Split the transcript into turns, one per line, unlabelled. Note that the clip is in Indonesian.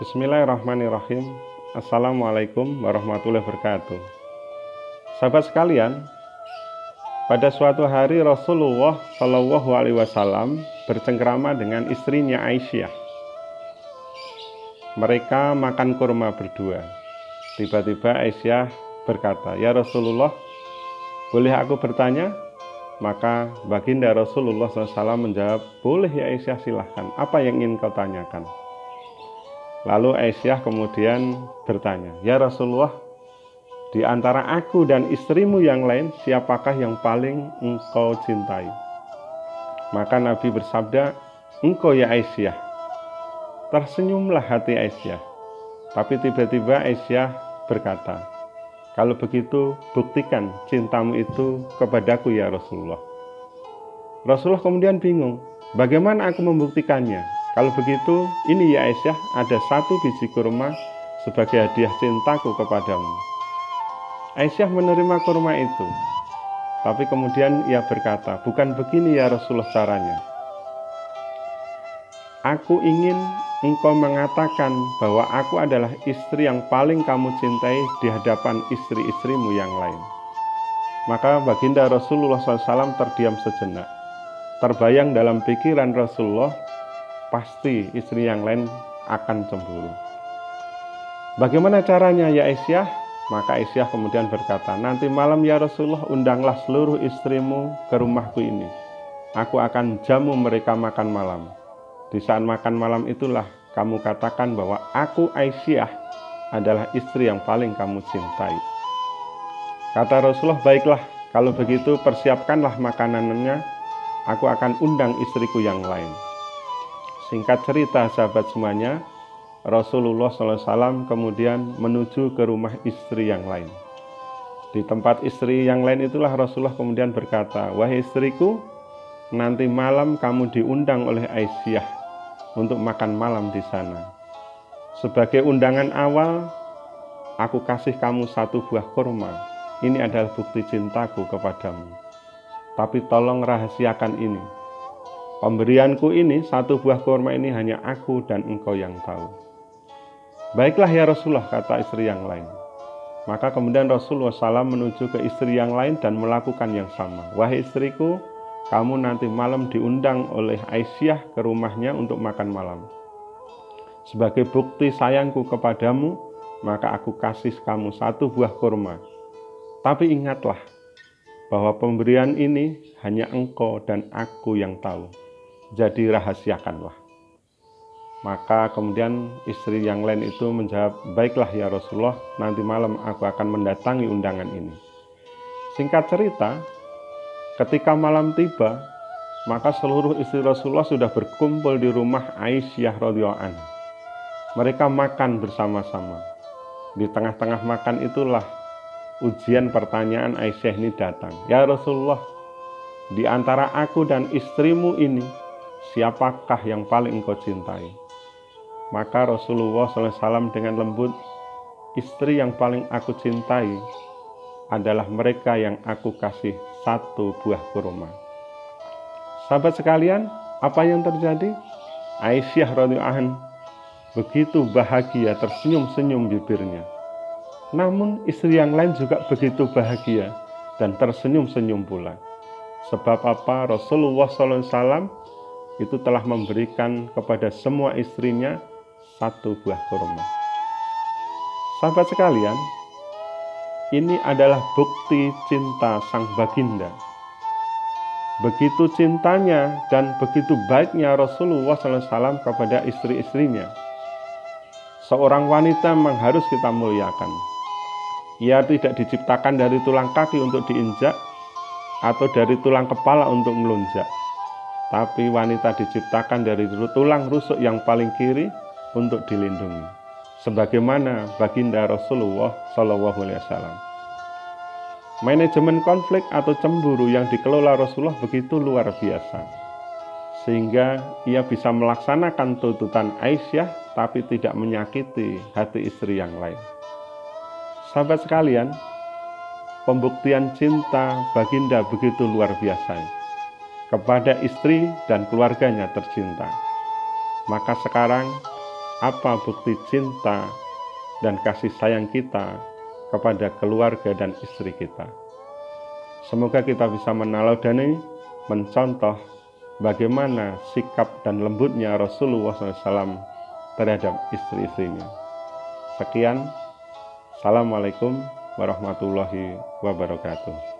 Bismillahirrahmanirrahim. Assalamualaikum warahmatullahi wabarakatuh. Sahabat sekalian, pada suatu hari Rasulullah Shallallahu Alaihi Wasallam bercengkrama dengan istrinya Aisyah. Mereka makan kurma berdua. Tiba-tiba Aisyah berkata, "Ya Rasulullah, boleh aku bertanya?" Maka baginda Rasulullah SAW menjawab, "Boleh ya Aisyah, silahkan. Apa yang ingin kau tanyakan?" Lalu Aisyah kemudian bertanya, "Ya Rasulullah, di antara aku dan istrimu yang lain, siapakah yang paling engkau cintai?" Maka Nabi bersabda, "Engkau ya Aisyah." Tersenyumlah hati Aisyah. Tapi tiba-tiba Aisyah berkata, "Kalau begitu, buktikan cintamu itu kepadaku ya Rasulullah." Rasulullah kemudian bingung, bagaimana aku membuktikannya? Kalau begitu, ini ya Aisyah, ada 1 biji kurma sebagai hadiah cintaku kepadamu. Aisyah menerima kurma itu. Tapi kemudian ia berkata, "Bukan begini ya Rasulullah caranya. Aku ingin engkau mengatakan bahwa aku adalah istri yang paling kamu cintai di hadapan istri-istrimu yang lain." Maka baginda Rasulullah SAW terdiam sejenak. Terbayang dalam pikiran Rasulullah, pasti istri yang lain akan cemburu. "Bagaimana caranya ya Aisyah?" Maka Aisyah kemudian berkata, "Nanti malam ya Rasulullah, undanglah seluruh istrimu ke rumahku ini. Aku akan jamu mereka makan malam. Di saat makan malam itulah kamu katakan bahwa aku Aisyah adalah istri yang paling kamu cintai." Kata Rasulullah, "Baiklah, kalau begitu persiapkanlah makanannya, aku akan undang istriku yang lain." Singkat cerita sahabat semuanya, Rasulullah SAW kemudian menuju ke rumah istri yang lain. Di tempat istri yang lain itulah Rasulullah kemudian berkata, "Wahai istriku, nanti malam kamu diundang oleh Aisyah untuk makan malam di sana. Sebagai undangan awal, aku kasih kamu 1 buah kurma. Ini adalah bukti cintaku kepadamu. Tapi tolong rahasiakan ini. Pemberianku ini, 1 buah kurma ini hanya aku dan engkau yang tahu." "Baiklah ya Rasulullah," kata istri yang lain. Maka kemudian Rasulullah SAW menuju ke istri yang lain dan melakukan yang sama. "Wahai istriku, kamu nanti malam diundang oleh Aisyah ke rumahnya untuk makan malam. Sebagai bukti sayangku kepadamu, maka aku kasih kamu 1 buah kurma. Tapi ingatlah bahwa pemberian ini hanya engkau dan aku yang tahu. Jadi rahasiakanlah." Maka kemudian istri yang lain itu menjawab, "Baiklah ya Rasulullah, nanti malam aku akan mendatangi undangan ini." Singkat cerita, ketika malam tiba, maka seluruh istri Rasulullah sudah berkumpul di rumah Aisyah radhiyallahu anha. Mereka makan bersama-sama. Di tengah-tengah makan itulah ujian pertanyaan Aisyah ini datang. "Ya Rasulullah, di antara aku dan istrimu ini, siapakah yang paling engkau cintai?" Maka Rasulullah SAW dengan lembut, "Istri yang paling aku cintai adalah mereka yang aku kasih 1 buah kurma." Sahabat sekalian, apa yang terjadi? Aisyah radhiyallahu anha begitu bahagia, tersenyum-senyum bibirnya. Namun istri yang lain juga begitu bahagia dan tersenyum-senyum pula. Sebab apa? Rasulullah SAW itu telah memberikan kepada semua istrinya 1 buah kurma. Sahabat sekalian, ini adalah bukti cinta sang baginda. Begitu cintanya dan begitu baiknya Rasulullah SAW kepada istri-istrinya. Seorang wanita memang harus kita muliakan. Ia tidak diciptakan dari tulang kaki untuk diinjak atau dari tulang kepala untuk melunjak. Tapi wanita diciptakan dari tulang rusuk yang paling kiri untuk dilindungi. Sebagaimana baginda Rasulullah SAW. Manajemen konflik atau cemburu yang dikelola Rasulullah begitu luar biasa. Sehingga ia bisa melaksanakan tuntutan Aisyah tapi tidak menyakiti hati istri yang lain. Sahabat sekalian, pembuktian cinta baginda begitu luar biasa kepada istri dan keluarganya tercinta. Maka sekarang apa bukti cinta dan kasih sayang kita kepada keluarga dan istri kita. Semoga kita bisa meneladani, mencontoh bagaimana sikap dan lembutnya Rasulullah SAW terhadap istri-istrinya. Sekian, Assalamualaikum warahmatullahi wabarakatuh.